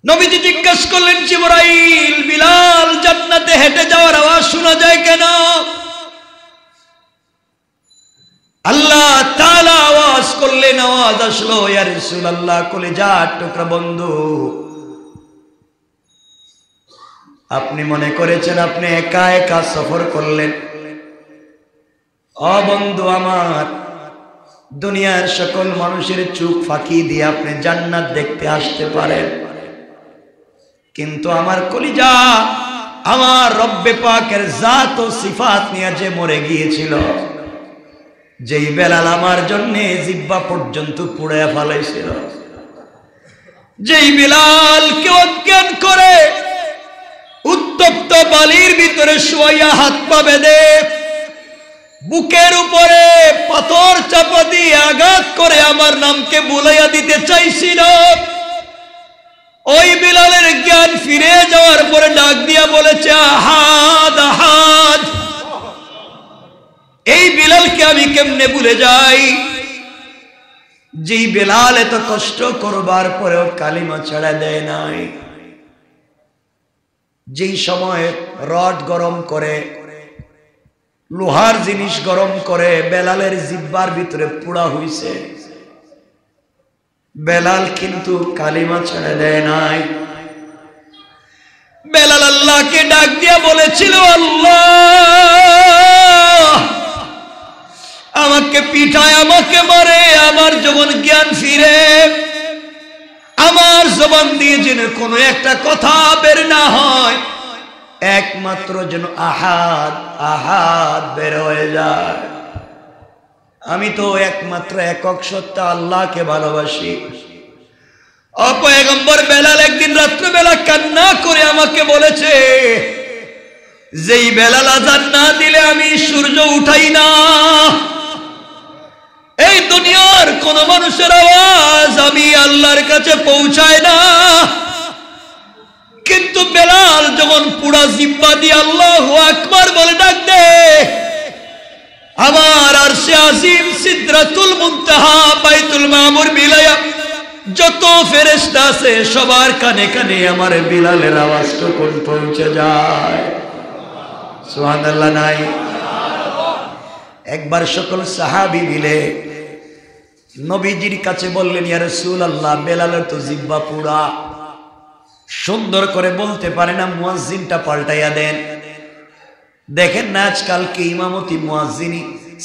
নবীজি জিজ্ঞাসা করলেন, জিবরাইল, বিলাল জান্নাতে হেঁটে যাওয়ার আওয়াজ শোনা যায় কেন? আল্লাহ তাআলা আওয়াজ করলেন, আওয়াজ আসলো, ইয়া রাসূলুল্লাহ, কলিজার টুকরা বন্ধু, আপনি মনে করেছেন আপনি একা একা সফর করলেন। ও বন্ধু আমার, দুনিয়ার সকল মানুষের চোখ ফাঁকি দিয়ে আপনি জান্নাত দেখতে আসতে পারেন, কিন্তু আমার কলিজা, আমার রব্বে পাকের জাত ও সিফাত নিয়ে যে মরে গিয়েছিল, যেই বেলাল আমার জন্য জিহ্বা পর্যন্ত পুড়ে ফেলাইছিল, যেই বিলালকে অজ্ঞান করে উত্তপ্ত বালির ভিতরে শুয়াইয়া হাত পা বেঁধে বুকের উপরে পাথর চাপা দিয়ে আঘাত করে আমার নামকে বুলাইয়া দিতে চাইছিল, ওই বিলালের জ্ঞান ফিরে যাওয়ার পরে ডাক দিয়া বলেছে, আহাদ আহাদ। এই বিলালকে আমি কেমনে ভুলে যাই, যেই বিলাল এত কষ্ট করবার পরেও কালিমা ছেড়ে দেয় নাই, যেই সময় রড গরম করে, লোহার জিনিস গরম করে বেলালের জিহ্বার ভিতরে পোড়া হইছে, বেলাল কিন্তু কালিমা ছেড়ে দেয় নাই। বেলাল আল্লাহকে ডাক দিয়া বলেছিল, আল্লাহ, আমাকে পিঠায়, আমাকে মারে, আমার যখন জ্ঞান ফিরে, আমার জবান দিয়ে যেন কোনো একটা কথা বের না হয়, একমাত্র যেন আহাদ আহাদ বের হয়ে যায়। আমি তো একমাত্র একক সত্তা আল্লাহকে ভালোবাসি। পয়গম্বর বেলাল একদিন রাত্রিবেলা কান্না করে আমাকে বলেছে, যেই বেলাল আযান না দিলে আমি সূর্য উঠাই না, এই দুনিয়ার কোন মানুষের আওয়াজ আমি আল্লাহর কাছে পৌঁছায় না, কিন্তু বেলাল যখন পুরা জিহ্বা দিয়ে আল্লাহু আকবার বলে ডাক দে, আমার আরশে আজিম, সিদরাতুল মুনতাহা, বাইতুল মামুর বিলায়া যত ফেরেশতা আছে সবার কানে কানে আমার বিলালের আওয়াজ তখন পৌঁছে যায়। সুবহানাল্লাহ নাই? একবার সকল সাহাবী মিলে নবীজির কাছে বললেন, ইয়া রাসূলুল্লাহ, বেলালের তো জিহ্বা পুরা, সুন্দর করে বলতে পারে না, মুয়াজ্জিনটা পাল্টাইয়া দেন। দেখেন না আজকালকে ইমামতি মুয়াজ্জিনি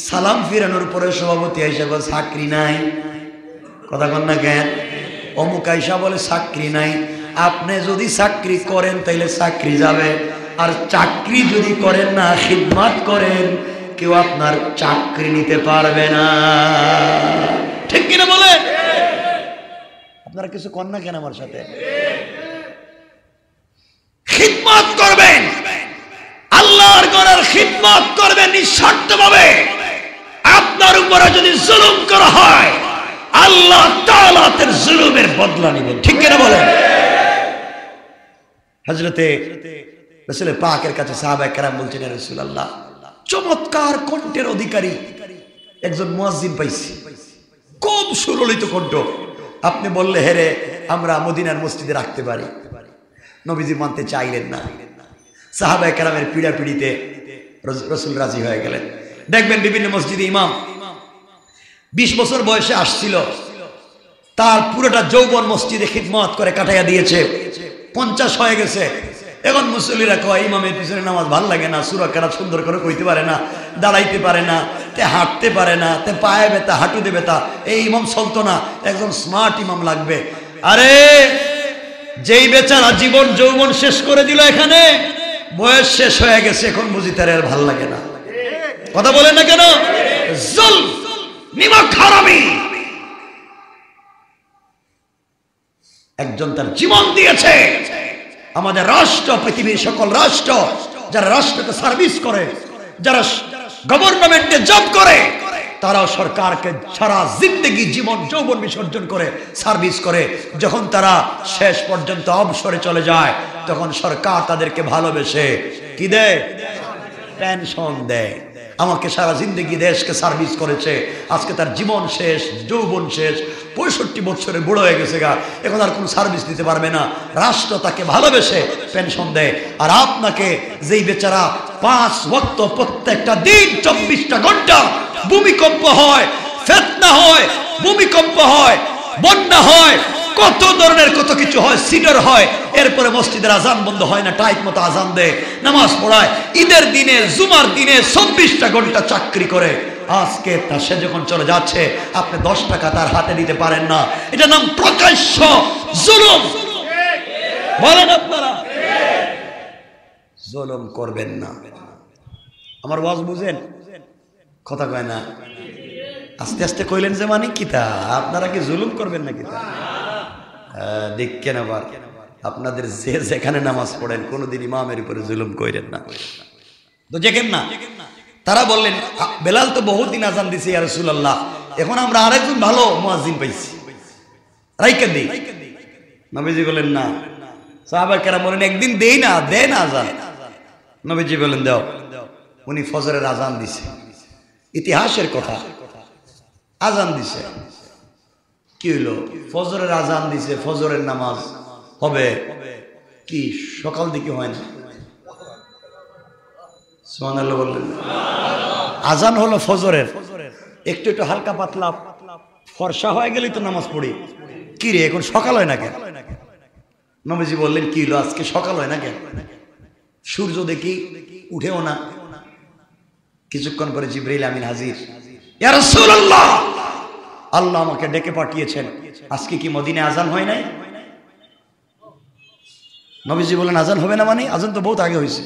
সালাম ফিরানোর পরে সভাপতি হিসেবে চাকরি নাই, কথা কন না কেন? অমুক আইসা বলে চাকরি নাই। আপনি যদি চাকরি করেন তাইলে চাকরি যাবে, আর চাকরি যদি করেন না, খিদমত করেন, কেউ আপনার চাকরি নিতে পারবে না। ঠিক কিনা বলে? আপনারা কিছু কন না কেন আমার সাথে? খিদমত করবেন, আল্লাহর ঘরের খিদমত করবেন নিঃস্বার্থভাবে। আপনার উপরে যদি জুলুম করা হয়, আল্লাহ তাআলা তার জুলুমের বদলা নেবেন। ঠিক কিনা বলেন? হযরতে রাসূল পাকের কাছে সাহাবায়ে কেরাম বলছেন, ইয়া রাসূলুল্লাহ, চমৎকার কণ্ঠের অধিকারী একজন মুয়াজ্জিন পাইছি, খুব সুললিত কণ্ঠ, আপনি বললে হেরে আমরা মদিনার মসজিদে রাখতে পারি। নবীজি মানতে চাইলেন না। সাহাবায়ে কেরামের পিড়াপিড়িতে রাসূল রাজি হয়ে গেলেন। দেখবেন বিভিন্ন মসজিদে ইমাম 20 বছর বয়সে আসছিল, তার পুরোটা যৌবন মসজিদে খিদমত করে কাটাইয়া দিয়েছে, 50 হয়ে গেছে। এখন মুসল্লিরা কয়, ইমামের পিছনে নামাজ ভাল লাগে না, সূরা কেরাত সুন্দর করে কইতে পারে না, দাঁড়াইতে পারে না, তে হাঁটতে পারে না, তে পায়ে ব্যথা, হাঁটুতে ব্যথা, এই ইমাম চলতো না, একজন স্মার্ট ইমাম লাগবে। আরে যেই বেচারা জীবন যৌবন শেষ করে দিল, এখানে বয়স শেষ হয়ে গেছে, এখন বুঝি তার আর ভাল লাগে না। কথা বলেন না কেন? জুলম, নিমক হারামি। একজন তার জীবন দিয়েছে। আমাদের রাষ্ট্র, পৃথিবীর সকল রাষ্ট্র, যারা রাষ্ট্রকে সার্ভিস করে, যারা গভর্নমেন্টে জব করে, তারাও সরকারকে সারা জিন্দেগি জীবন যৌবন বিসর্জন করে সার্ভিস করে। যখন তারা শেষ পর্যন্ত অবসরে চলে যায়, তখন সরকার তাদেরকে ভালোবেসে কি দেয়? পেনশন দেয়। আমাকে সারা জিন্দেগি দেশকে সার্ভিস করেছে, আজকে তার জীবন শেষ, যৌবন শেষ, 65 বছরে বুড়ো হয়ে গেছে গা, এখন আর কোনো সার্ভিস দিতে পারবে না, রাষ্ট্র তাকে ভালোবেসে পেনশন দেয়। আর আপনাকে যেই বেচারা 5 ওয়াক্ত প্রত্যেকটা দিন 24টা ঘন্টা ভূমিকম্প হয়, ফিতনা হয়, ভূমিকম্প হয়, বন্যা হয়, কত ধরনের কত কিছু হয়, সিডর হয়, এরপরে মসজিদের আজান বন্ধ হয় না, টাইম মতো আজান দেয়, নামাজ পড়ায়, ঈদের দিনে জুমার দিনে 24টা ঘন্টা চাকরি করে। আজকে সে যখন চলে যাচ্ছে আপনি 10 টাকা তার হাতে দিতে পারেন না, এটা নাম প্রকাশ্য জুলুম। বলেন আপনারা জুলুম করবেন না। আমার ওয়াজ বুঝেন? কথা কয় না, আস্তে আস্তে কইলেন যে মানে কিতা আপনারা কি জুলুম করবেন না কিতা? দেখেন আবার আপনাদের যে যেখানে নামাজ পড়েন কোনোদিন ইমামের উপরে জুলুম করেন না। তো দেখেন না, তারা বললেন বেলাল তো বহুত দিন আজান দিছে ইয়া রাসূলুল্লাহ, এখন আমরা আরেকজন ভালো মুয়াজ্জিন পাইছি, রাইকা দেই। নবীজি বলেন না। সাহাবায়ে কেরাম বলেন একদিন দেই না, দেন আজান। নবীজি বলেন দাও। উনি ফজরের আজান দিছে, ইতিহাসের কথা, আজান দিছে। কি হইল? ফজরের আজান দিছে, ফজরের নামাজ হবে কি সকাল দিকে হয় না? সুবহানাল্লাহ বললেন। আজান হলো ফজরের, একটু একটু হালকা পাতলা ফর্সা হয়ে গেলেই তো নামাজ পড়ি। কি রে এখন সকাল হয় না কেন? নবীজি বললেন কি হলো আজকে সকাল হয় না কেন? সূর্য দেখি উঠেও না। কিছুক্ষণ পরে জিবরাইল আমিন হাজির। ইয়া রাসূলুল্লাহ, আল্লাহ আমাকে ডেকে পাঠিয়েছেন, আজকে কি মদিনায় আজান হয় নাই? নবীজি বলেন আজান হবে না মানে? আজান তো বহুত আগে হয়েছে।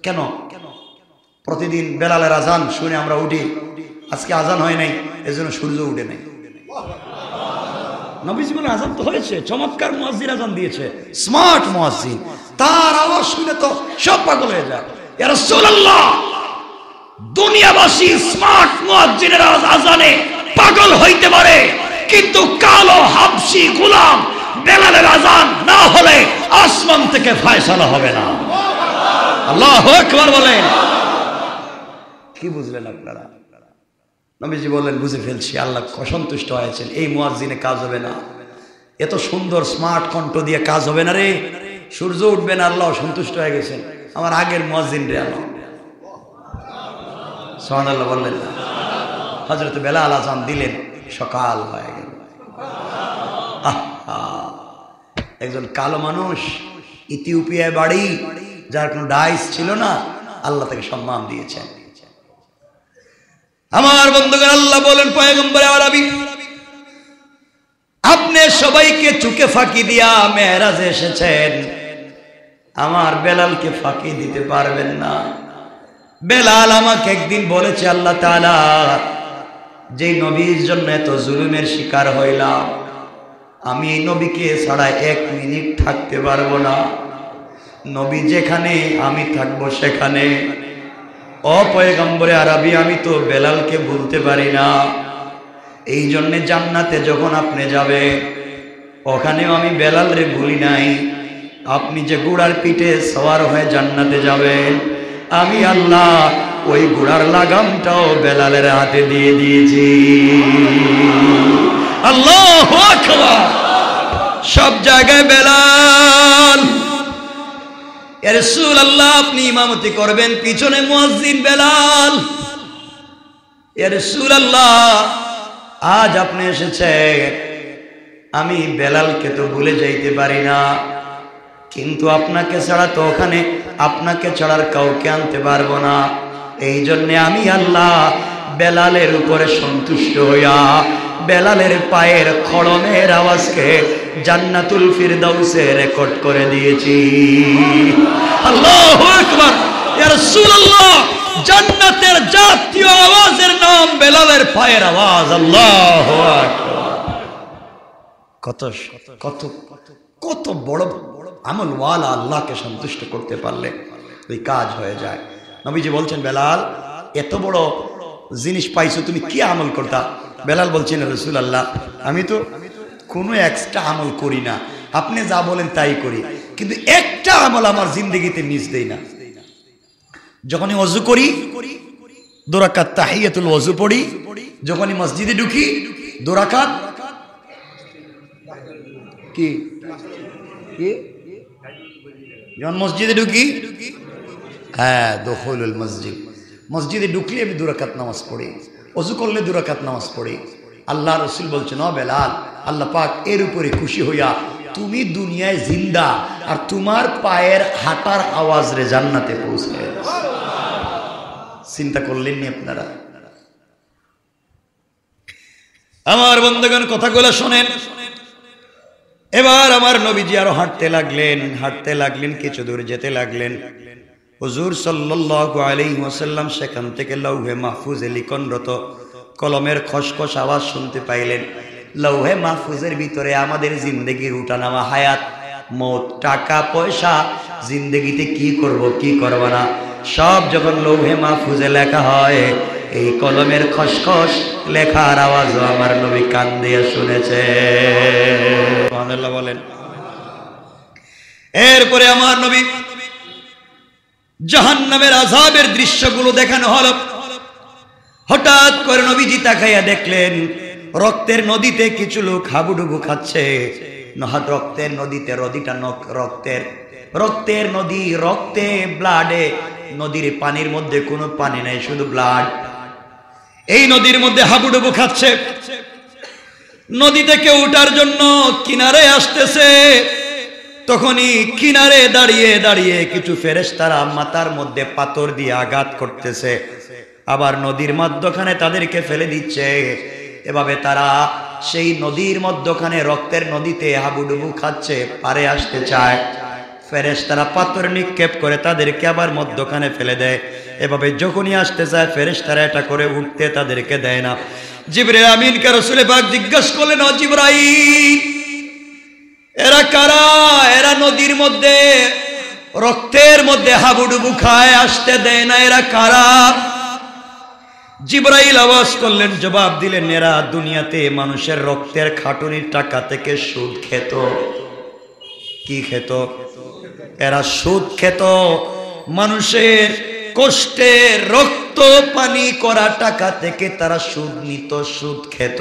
কেন? প্রতিদিন বেলালের আজান শুনে আমরা উঠি, আজকে আজান হয় নাই এজন্য সূর্য উঠে নাই। নবীজি বলেন আজান তো হয়েছে, চমৎকার মুয়াজ্জিন আজান দিয়েছে, স্মার্ট মুয়াজ্জিন, তার আওয়াজ শুনে তো সব পাগল হয়ে যায়। ইয়া রাসূলুল্লাহ, দুনিয়াবাসী স্মার্ট মুয়াজ্জিনের আজানে পাগল হইতে পারে, কিন্তু কালো হাবশি গোলাম বেলালের আজান না হলে আসমান থেকে ফয়সালা হবে না। আল্লাহু আকবার বলেন। কি বুঝলেন আপনারা? নবীজি বললেন বুঝে ফেলছি, আল্লাহ অসন্তুষ্ট হয়েছেন, এই মুয়াজ্জিনে কাজ হবে না, এত সুন্দর স্মার্ট কণ্ঠ দিয়ে কাজ হবে না রে, সূর্য উঠবে না, আল্লাহ অসন্তুষ্ট হয়ে গেছেন, আমার আগের মুয়াজ্জিন রে আল্লাহ। সুবহানাল্লাহ বললেন না? হযরত বেলাল আজান দিলেন, সকাল হয়ে গেল। একজন কালো মানুষ, ইথিওপিয়ায় বাড়ি, যার কোনো ডাইস ছিল না, আল্লাহ তাকে সম্মান দিয়েছেন। আমার বন্ধুগণ, আল্লাহ বলেন পয়গম্বর আরবি, আপনি সবাইকে চুকে ফাঁকি দিয়া মেরাজে এসেছেন, আমার বেলালকে ফাঁকি দিতে পারবেন না। বেলাল আমাকে একদিন বলেছে, আল্লাহ তাআলা যে নবীর জন্য এত জুলুমের শিকার হইলাম, আমি এই নবীকে ছাড়া 1 মিনিট থাকতে পারবো না, নবী যেখানে আমি থাকবো সেখানে। ও পয়গম্বরে আরবি, আমি তো বেলালকে ভুলতে পারি না, এই জন্যে জান্নাতে যখন আপনি যাবে ওখানেও আমি বেলালরে ভুলি নাই। আপনি যে ঘোড়ার পিঠে সওয়ার হয়ে জান্নাতে যাবেন, আমি আল্লাহ ওই ঘোড়ার লাগামটাও বেলালের হাতে দিয়ে দিয়েছি। আল্লাহু আকবার। সব জায়গায় বেলাল। ইয়া রাসূলুল্লাহ, আপনি ইমামতি করবেন, পিছনে মুয়াজ্জিন বেলাল। ইয়া রাসূলুল্লাহ, আজ আপনি এসেছেন, আমি বেলালকে তো ভুলে যাইতে পারি না, কিন্তু আপনাকে ছাড়া তো ওখানে আপনাকে ছাড়ার কাউকে আনতে পারবো না, এই জন্যে আমি আল্লাহ বেলালের উপরে সন্তুষ্ট হইয়া বেলালের পায়ের খড়মের আওয়াজকে জান্নাতুল ফিরদাউসে রেকর্ড করে দিয়েছি। আল্লাহু আকবার। ইয়া রাসূলুল্লাহ, জান্নাতের জাতীয় আওয়াজের নাম বেলালের পায়ের আওয়াজ। আল্লাহু আকবার। কত কত কত বড় আমল ওয়ালা আল্লাহকে সন্তুষ্ট করতে পারলে ওই কাজ হয়ে যায়। নবীজি বলছেন, বেলাল এত বড় জিনিস পাইছো, তুমি কি আমল করতা? বেলাল বলছেন, রাসূলুল্লাহ, আমি তো কোনো এক্সট্রা আমল করি না, আপনি যা বলেন তাই করি, কিন্তু একটা আমল আমার জিন্দগিতে মিস দেই না। যখনই ওযু করি 2 রাকাত তাহিয়াতুল ওযু পড়ি, যখনই মসজিদে ঢুকি 2 রাকাত কি কি যখন মসজিদে ঢুকি, হ্যাঁ দখলুল মসজিদ, মসজিদে ঢুকলে আমি 2 রাকাত নামাজ পড়ি, ওযু করলে 2 রাকাত নামাজ পড়ি। আল্লাহ রসুল বলছেন, ও বেলাল, আল্লাহ পাক এর উপরে খুশি হইয়া তুমি দুনিয়ায় জিন্দা আর তোমার পায়ের হাঁটার আওয়াজ রে জান্নাতে পৌঁছে। চিন্তা করলেন নি আপনারা? আমার বন্ধুগণ কথাগুলো শোনেন। এবার আমার নবীজি আরো হাঁটতে লাগলেন, কিছু দূর যেতে লাগলেন। হুজুর সাল্লাল্লাহু আলাইহি ওয়াসাল্লাম সেখান থেকে লৌহে মাহফুজে লিখনরত কলমের খসখস আওয়াজ শুনতে পাইলেন। লৌহে মাহফুজের ভিতরে আমাদের জিন্দেগির উঠানামা, হায়াত, মত, টাকা পয়সা, জিন্দেগিতে কি করব কি করব না, সব যখন লৌহে মাহফুজে লেখা হয়, এই কলমের খসখস লেখার আওয়াজও আমার নবী কান দিয়ে শুনেছে। সুবহানাল্লাহ বলেন। এরপরে আমার নবী জাহান্নামের আযাবের দৃশ্যগুলো দেখানো হলো। হঠাৎ করে নবীজি তাকাইয়া দেখলেন রক্তের নদীতে কিছু লোক হাবুডুবু খাচ্ছে। রক্তের নদীতে, রক্তের নদী, রক্তে, ব্লাডে, নদীর পানির মধ্যে কোনো পানি নাই, শুধু ব্লাড। এই নদীর মধ্যে হাবুডুবু খাচ্ছে। নদী থেকে ওঠার জন্য কিনারে আসতেছে, তখনই কিনারে দাঁড়িয়ে দাঁড়িয়ে কিছু ফেরেশতারা মাথার মধ্যে পাথর দিয়ে আঘাত করতেছে, আবার নদীর মধ্যখানে তাদেরকে ফেলে দিচ্ছে। এভাবে তারা সেই নদীর মধ্যখানে রক্তের নদীতে হাবুডুবু খাচ্ছে, পারে আসতে চায়। ফেরেশতারা পাথর নিক্ষেপ করে তাদেরকে আবার মধ্যখানে ফেলে দেয়। এভাবে যখনই আসতে চায় ফেরেশতারা এটা করে উঠতে তাদেরকে দেয় না। জিবরাইল আমিনকে রাসূল পাক জিজ্ঞাসা করলেন, ও জিবরাইল, এরা কারা? এরা নদীর মধ্যে রক্তের মধ্যে হাবুডুবু খায়, আসতে দেয় না, এরা কারা? জিবরাইল আওয়াজ করলেন, জবাব দিলেন, এরা দুনিয়াতে মানুষের রক্তের খাটুনির টাকা থেকে সুদ খেত। কি খেত? এরা সুদ খেত। মানুষের কষ্টে রক্ত পানি করা টাকা থেকে তারা সুদ নিত, সুদ খেত।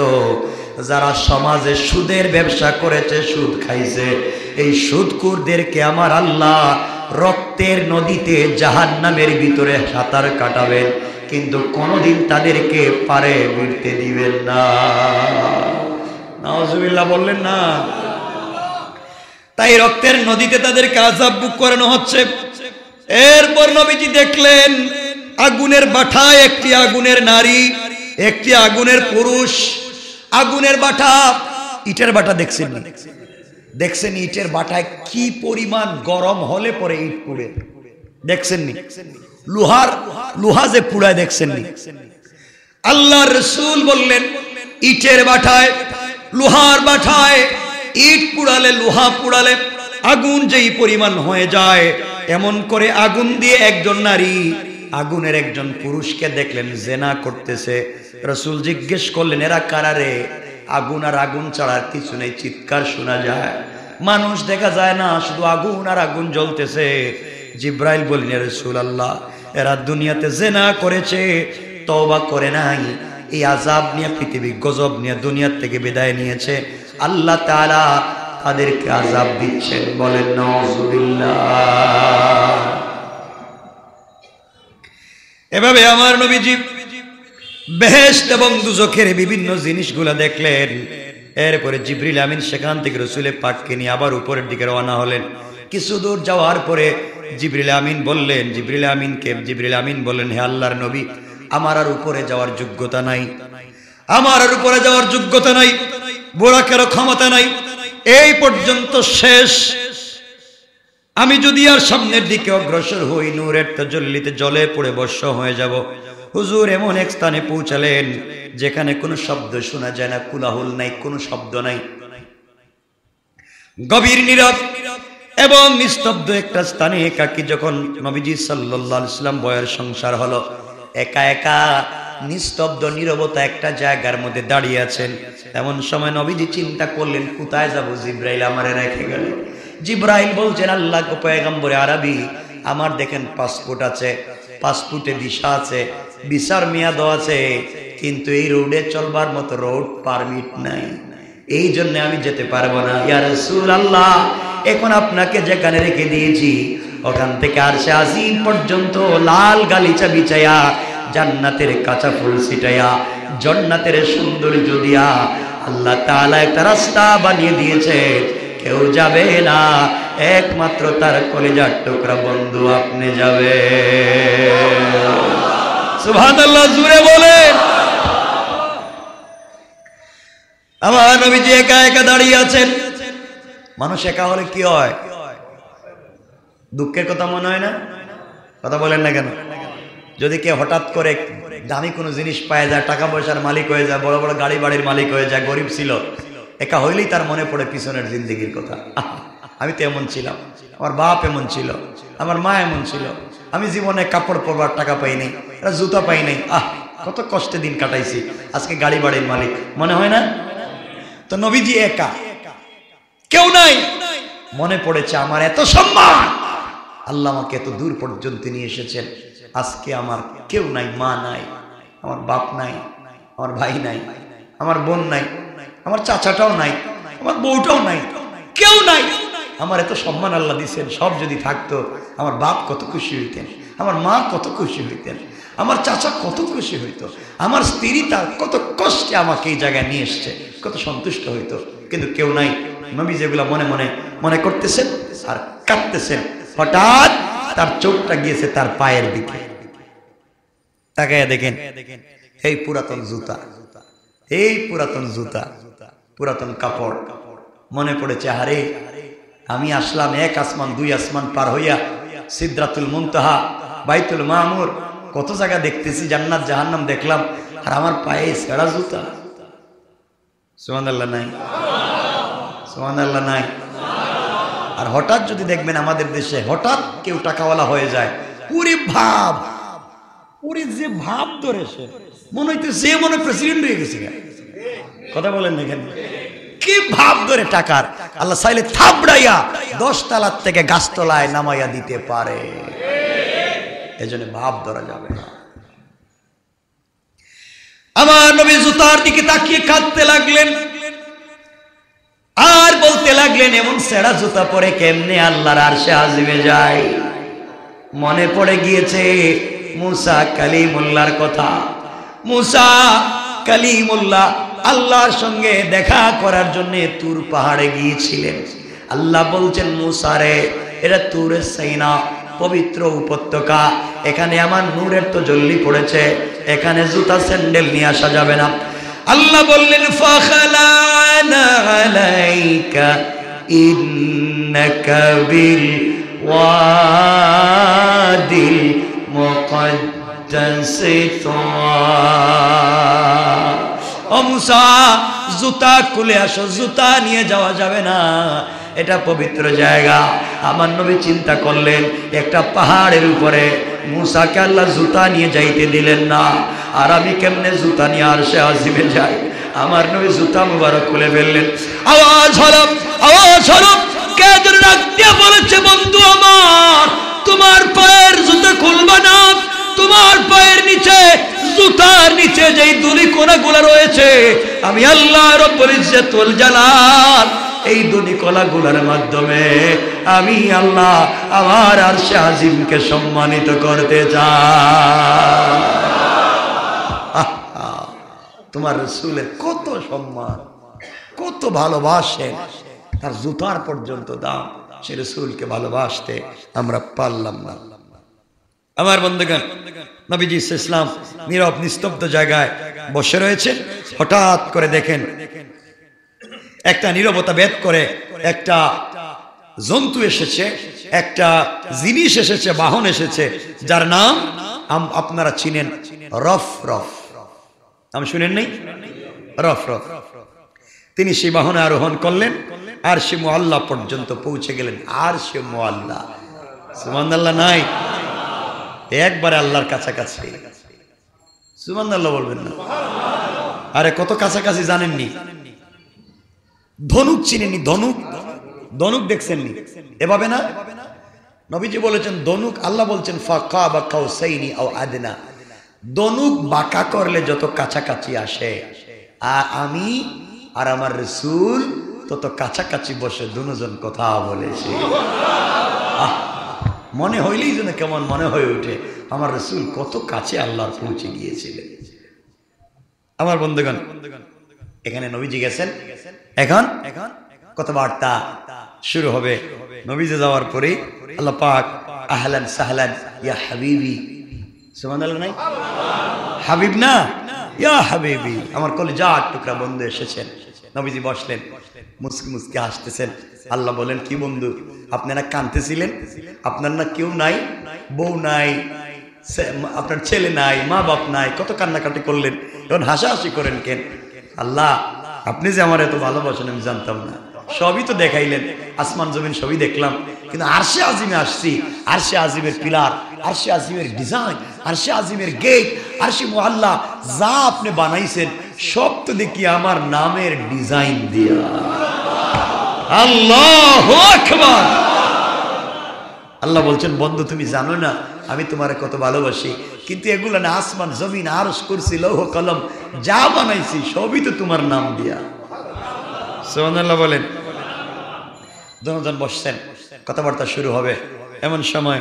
যারা সমাজে সুদের ব্যবসা করেছে, সুদ খাইছে, এই সুদখোরদেরকে আমার আল্লাহ রক্তের নদীতে জাহান্নামের ভিতরে সাঁতার কাটাবেন, কিন্তু কোনোদিন তাদেরকে পারে বিড়তে দিবেন না। নাউজুবিল্লাহ বললেন না? তাই রক্তের নদীতে তাদেরকে আযাব ভোগ করানো হচ্ছে। এরপর নবীজি দেখলেন আগুনের বাঠায় একটি আগুনের নারী, একটি আগুনের পুরুষ। আগুনের বাটা, ইটের বাটা দেখছেন না? দেখছেন ইটের বাটায় কি পরিমাণ গরম হলে পরে ইট পুড়ে, দেখছেন নি? লোহা যে পুড়ায় দেখছেন নি? আল্লাহর রাসূল বললেন, ইটের বাটায়, লোহার বাটায় ইট পুড়ালে, লোহা পুড়ালে আগুন যেই পরিমাণ হয়ে যায়, এমন করে আগুন দিয়ে একজন নারী আগুনের একজন পুরুষকে দেখলেন জেনা করতেছে। রাসূল জিজ্ঞেস করলেন, এরা কারা রে? আগুন আর আগুন ছাড়ার কিছু নেই, চিৎকার শোনা যায়, মানুষ দেখা যায় না, শুধু আগুন আর আগুন জ্বলতেছে। জিবরাইল বললেন, রাসূলুল্লাহ, এরা দুনিয়াতে জেনা করেছে, তওবা করে নাই, এই আযাব নিয়ে, পৃথিবী গজব নিয়ে দুনিয়া থেকে বিদায় নিয়েছে, আল্লাহ তাআলা তাদেরকে আযাব দিচ্ছেন। বলেন নাউযুবিল্লাহ। এভাবে আমার নবীজি বেহেশত এবং দুজখের বিভিন্ন জিনিসগুলা দেখলেন। এরপরে জিবরিল আমিন সেখান থেকে রাসূল পাককে নিয়ে আবার উপরের দিকে রওনা হলেন। কিছু দূর যাওয়ার পরে জিবরিল আমিন বললেন, হে আল্লাহর নবী, আমার আর উপরে যাওয়ার যোগ্যতা নাই, আমার আর উপরে যাওয়ার যোগ্যতা নাই, বোরাকেরও ক্ষমতা নাই, এই পর্যন্ত শেষ। আমি যদি আর সামনের দিকে অগ্রসর হই, নূরের তাজাল্লিতে জলে পড়ে ভস্ম হয়ে যাব। হুজুর এমন এক স্থানে পৌঁছালেন যেখানে কোনো শব্দ শোনা যায় না, কোলাহল নাই, কোনো শব্দ নাই, গভীর নীরব এবং নিস্তব্ধ একটা স্থানে একাকী যখন নবীজি সাল্লাল্লাহু আলাইহি ওয়াসাল্লাম বয়ের সংসার হলো, একা একা নিস্তব্ধ নীরবতা একটা জায়গার মধ্যে দাঁড়িয়ে আছেন। এমন সময় নবীজি চিন্তা করলেন, কোথায় যাব? জিবরাইল আমারে রেখে গেল। জিবরাইল বলছেন, আল্লাহ পয়গম্বরে আরবি, আমার দেখেন পাসপোর্ট আছে, পাসপোর্টে ভিসা আছে, ভিসার মেয়াদও আছে, কিন্তু এই রোডে চলবার মতো রোড পারমিট নাই। এই জন্য আমি যেতে পারবো না। ইয়া রাসূলুল্লাহ, এখন আপনাকে যেখানে রেখে দিয়েছি ওখান থেকে আরশে আজিম পর্যন্ত লাল গালিচা বিছায়া, জান্নাতের কাঁচা ফুল ছিটায়া, জান্নাতের সৌন্দর্য দিয়া আল্লাহ তাআলা একটা রাস্তা বানিয়ে দিয়েছে, কেউ যাবে না, একমাত্র তার কলিজার টুকরা বন্ধু আপনি যাবে। সুবহানাল্লাহ, জোরে বলেন। আমার নবীজি একা একা দাঁড়িয়ে আছেন। মানুষ একা হলে কি হয়? দুঃখের কথা মনে হয় না? কথা বলেন না কেন? যদি কেউ হঠাৎ করে দামি কোনো জিনিস পায় যায়, টাকা পয়সার মালিক হয়ে যায়, বড় বড় গাড়ি বাড়ির মালিক হয়ে যায়, গরিব ছিল, একা হইলেই তার মনে পড়ে পিছনের জিন্দেগির কথা। আমি তো এমন ছিলাম, আমার বাপ এমন ছিল, আমার মা এমন ছিল, আমি জীবনে কাপড় পরবার টাকা পাই নাই, জুতা পাই নাই, কত কষ্টে দিন কাটাইছি, আজকে গাড়ি বাড়ির মালিক মনে হয় না? তো নবীজি একা, কেউ নাই, মনে পড়েছে আমার এত সম্মান, আল্লাহ আমাকে এত দূর পর্যন্ত নিয়ে এসেছেন, আজকে আমার কেউ নাই, মা নাই, আমার বাপ নাই, আমার ভাই নাই, আমার বোন নাই, আমার চাচাটাও নাই, আমার বউটাও নাই, কেউ নাই, আমার এত সম্মান আল্লাহ দিচ্ছেন। সব যদি থাকতো আমার বাপ কত খুশি হইতেন, আমার মা কত খুশি হইতেন, আমার চাচা কত খুশি হইতো, আমার স্ত্রী তার কত কষ্টে আমাকে এই জায়গায় নিয়ে এসছে, কত সন্তুষ্ট হইতো, কিন্তু কেউ নাই। নবী যেগুলা মনে মনে মনে করতেছেন আর কাঁদতেছেন, হঠাৎ তার চোখটা গিয়েছে তার পায়ের দিকে, তাকায় দেখেন এই পুরাতন জুতা, এই পুরাতন জুতা, পুরাতন কাপড়। মনে পড়েছে, আরে আমি আসলাম এক আসমান দুই আসমান পার হইয়া, সিদরাতুল মুনতাহা, বাইতুল মামুর, কত জায়গা দেখতেছি, জান্নাত জাহান্নাম দেখলাম, আর আমার পায়ে ছেঁড়া জুতা। সুবহানাল্লাহ নাই? সুবহানাল্লাহ নাই? আর হঠাৎ যদি দেখবেন আমাদের দেশে হঠাৎ কেউ টাকাওয়ালা হয়ে যায়, পুরি ভাব, পুরি যে ভাব ধরেছে, মনে হইতে যে মনে প্রেসিডেন্ট হয়ে গেছে। কথা বলেন না কেন? কি ভাব ধরে টাকার, আল্লাহ চাইলে থাবড়াইয়া 10 তলার থেকে গাছতলায় নামাইয়া দিতে পারে, এজন্য ভাব ধরা যাবে না। আমার নবী জুতার দিকে তাকিয়ে কাঁদতে লাগলেন আর বলতে লাগলেন, এমন ছেঁড়া জুতা পরে কেমনে আল্লাহর আরশে আজিমে যায়। মনে পড়ে গিয়েছে মুসা কালিমুল্লাহর কথা। মুসা কালিমুল্লাহ আল্লাহর সঙ্গে দেখা করার জন্য তুর পাহাড়ে গিয়েছিলেন। আল্লাহ বলছেন, মুসা রে, এটা তুরের সাইনা, পবিত্র উপত্যকা, এখানে আমার নূরের তো জল্লি পড়েছে, এখানে জুতা স্যান্ডেল নিয়ে আসা যাবে না। আল্লাহ বললেন, ফাখালানা আলাইকা ইন্নাকা বিল ওয়াদিল মুকদ্দাসি তুয়া। ও মুসা, জুতা খুলে আসো, জুতা নিয়ে যাওয়া যাবে না, এটা পবিত্র জায়গা। আমার নবী চিন্তা করলেন, একটা পাহাড়ের উপরে মুসাকে আল্লাহ জুতা নিয়ে যাইতে দিলেন না, আর আমি কেমনে জুতা নিয়ে আরশে আজিমে যাই? আমার নবী জুতা মুবারক খুলে ফেললেন। আওয়াজ হলো, আওয়াজ হলো, কে যেন ডাক দিয়ে বলেছে, বন্ধু আমার, তোমার পায়ের জুতা খুলবা না, তোমার পায়ের নিচে, জুতার নিচে যেই দুলি কোনাগুলো রয়েছে, আমি আল্লাহ রব্বুল ইজ্জতুল জালাল এই দুলি কোনাগুলোর মাধ্যমে আমি আল্লাহ আমার আরশে আজিমকে সম্মানিত করতে চাই। তোমার রাসূলের কত সম্মান, কত ভালোবাসেন, তার জুতার পর্যন্ত দাম। সে রাসূলকে ভালোবাসতে আমরা পারলাম না। আমার বন্ধুগণ, নবীজি ইসলাম নীরব নিস্তব্ধ জায়গায় বসে রয়েছে। হঠাৎ করে দেখেন একটা নীরবতা ভেদ করে একটা জন্তু এসেছে, একটা জিনিস এসেছে, বাহন এসেছে, যার নাম আপনারা চিনেন, রফ রফ। নাম শুনেন নাই? রফ রফ। তিনি সেই বাহনে আরোহণ করলেন, আর সে মুআল্লা পর্যন্ত পৌঁছে গেলেন। আর সে মুআল্লা, সুবহানাল্লাহ নাই? একবারে আল্লাহর কাছাকাছি। সুবহানাল্লাহ বলবেন না? আরে কত কাছাকাছি জানেননি? ধনুক চিনেননি? ধনুক, ধনুক দেখছেননি? এভাবে না, নবীজি বলেছেন ধনুক, আল্লাহ বলছেন ফাকাবা কাউসাইনি আও আদনা, ধনুক বাঁকা করলে যত কাছাকাছি আসে, আর আমি আর আমার রাসূল তত কাছাকাছি বসে দুজন কথা বলেছে। মনে হইলেই যেন কেমন মনে হয়ে ওঠে আমার রাসূল কত কাছে আল্লাহর পৌঁছে গিয়েছিলেন। আমার বন্ধুগণ, এখানে নবীজি গেছেন, এখন কথাবার্তা শুরু হবে। নবীজি যাওয়ার পরে আল্লাহ পাক আহলান সাহলান ইয়া হাবিবি, সুবহানাল্লাহ নাই, হাবিব না ইয়া হাবিবি, আমার কলিজার টুকরা বন্ধু এসেছেন। নবীজি বসলেন, মুস্কি মুস্কি হাসতেছেন। আল্লাহ বলেন, কি বন্ধু আপনারা কাঁদতেছিলেন? আপনার না কেউ নাই, বউ নাই, আপনার ছেলে নাই, মা বাপ নাই, কত কান্নাকাটি করলেন, এখন হাসাহাসি করেন কেন? আল্লাহ, আপনি যে আমার এত ভালোবাসেন আমি জানতাম না। সবই তো দেখাইলেন, আসমান জমিন সবই দেখলাম, কিন্তু আরশে আজিমে আসছি। আরশে আজিমের পিলার, আরশে আজিমের ডিজাইন, আরশে আজিমের গেট, আরশে মুআল্লা যা আপনি বানাইছেন সব তো দেখি আমার নামের ডিজাইন দিয়া। আল্লাহু আকবার। আল্লাহ বলছেন, বন্ধু তুমি জানো না আমি তোমারে কত ভালোবাসি, কিন্তু এগুলো না আসমান জমিন আরশ কুরসি লৌহ কলম যা বানাইছি সবই তো তোমার নাম দিয়া। সুবহানাল্লাহ বলেন। দুজন বসছেন, কথাবার্তা শুরু হবে। এমন সময়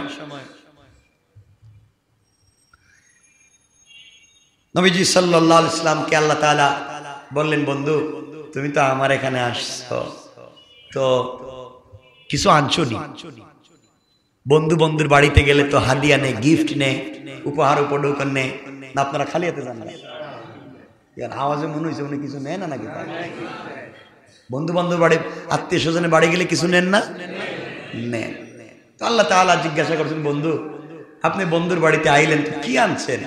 নবীজি সাল্লাল্লাহু আলাইহি সাল্লামকে আল্লাহ তাআলা বললেন, বন্ধু তুমি তো আমার এখানে আসছো, তো কিছু আনছো নি? বন্ধু বন্ধুর বাড়িতে গেলে তো হাদিয়া নে, গিফট নে, উপহার উপঢৌকন নে, না আপনারা খালি হাতে যান না? আওয়াজে মনে হয়েছে উনি কিছু নেন না নাকি? বন্ধু বান্ধব বাড়ি, আত্মীয় স্বজনের বাড়ি গেলে কিছু নেন না? নেন। তো আল্লাহ তাআলা জিজ্ঞাসা করছেন, বন্ধু আপনি বন্ধুর বাড়িতে আইলেন তো কি আনছেন?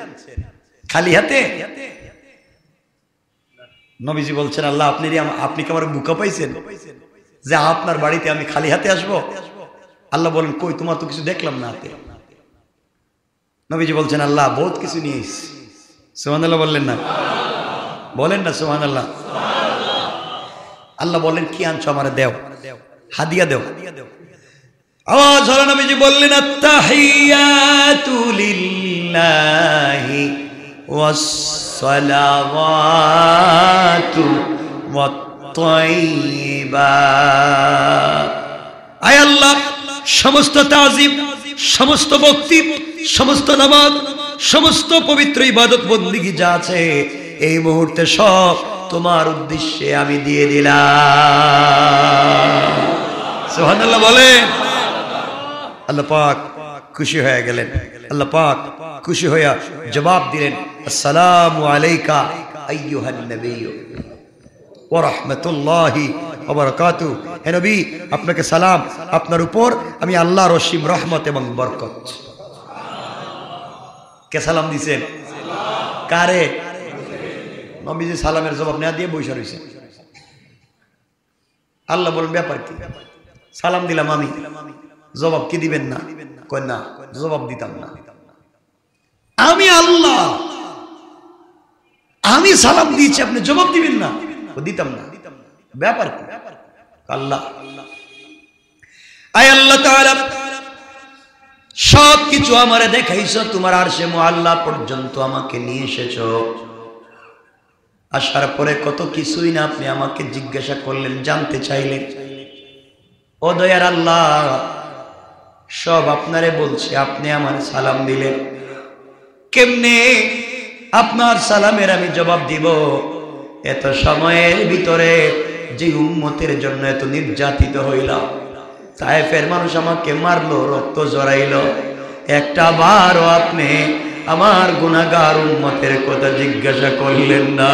খালি হাতে? নবীজি বলছেন, আল্লাহ আপনি কি আমার বুকা পাইছেন যে আপনার বাড়িতে আমি খালি হাতে আসবো? আল্লাহ বলেন, কই তোমার তো কিছু দেখলাম না হাতে। নবীজি বলছেন, আল্লাহ বহুত কিছু নিয়ে এসেছি। সুবহানাল্লাহ বললেন না? বলেন না সুবহানাল্লাহ। আল্লাহ বলেন, কি আনছো আমারে দেও, হাদিয়া দেও। আওয়াজ হলো, নবীজি বললেন, আত্তাহিয়াতু লিল্লাহি ওয়াস সালাওয়াতু ওয়াত তাইয়্যিবাত। আয় আল্লাহ, সমস্ত তাজিম, সমস্ত ভক্তি, সমস্ত নামাজ, সমস্ত পবিত্র ইবাদত বন্দেগী যা আছে এই মুহূর্তে সব তোমার উদ্দেশ্যে আমি দিয়ে দিলাম। সুবহানাল্লাহ বলেন। আল্লাহ পাক খুশি হয়ে গেলেন। আল্লাহ পাক খুশি হইয়া জবাব দিলেন, আসসালামু আলাইকা আইয়ুহান নবিয়্যু ওয়া রাহমাতুল্লাহি ওয়া বারাকাতুহু। হে নবী, আপনাকে সালাম, আপনার উপর আমি আল্লাহর অসীম রহমত এবং বরকত। কে সালাম দিছেন? কারে? নবীজি সালামের জবাব না দিয়ে বসে রইছে। আল্লাহ বলেন, ব্যাপার কি? সালাম দিলাম আমি, জবাব কি দিবেন না? কই না, জবাব দিতাম না। আমি আল্লাহ, আমি সালাম দিয়েছি, আপনি জবাব দিবেন না? দিতাম না। ব্যাপার কি? আল্লাহ, আয় আল্লাহ তাআলা সব কিছু আমারে দেখাইছো, তোমার আরশে মুআল্লা পর্যন্ত আমাকে নিয়ে এসেছো। আসার পরে কত কিছুই না আপনি আমাকে জিজ্ঞাসা করলেন, জানতে চাইলেন। ও দয়ার আল্লাহ, সব আপনারে বলছে, আপনি আমার সালাম দিলেন, কেমনে আপনার সালামের আমি জবাব দিব? এত সময়ের ভিতরে যে উম্মতের জন্য এত নির্যাতিত হইলাম, তায়েফের মানুষ আমাকে মারলো, রক্ত জড়াইলো, একটা বারও আপনি আমার গুনাহগার উম্মতের কথা জিজ্ঞাসা করলেন না।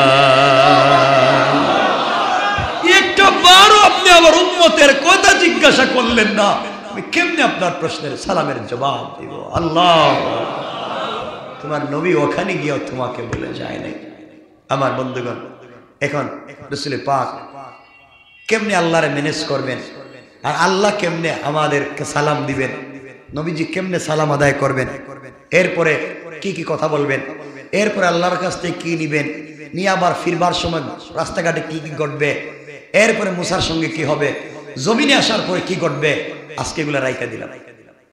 একটা বারও আপনি আমার উম্মতের কথা জিজ্ঞাসা করলেন না, আমি কেমনে আপনার প্রশ্নের সালামের জবাব দিব? আল্লাহ, তোমার নবী ওখানে গিয়েও তোমাকে বলে যায় নাই। আমার বন্ধুগণ, এখন রাসূল পাক কেমনে আল্লাহরে ম্যানেজ করবেন, আর আল্লাহ কেমনে আমাদেরকে সালাম দিবেন, নবীজি কেমনে সালাম আদায় করবেন, এরপরে কি কি কথা বলবেন, এরপরে আল্লাহর কাছ থেকে কি নিবেন, নিয়ে আবার ফিরবার সময় রাস্তাঘাটে কি কি ঘটবে, এরপরে মুসার সঙ্গে কি হবে, জমিনে আসার পরে কি ঘটবে, আজকে এগুলো রাইখা দিলাম।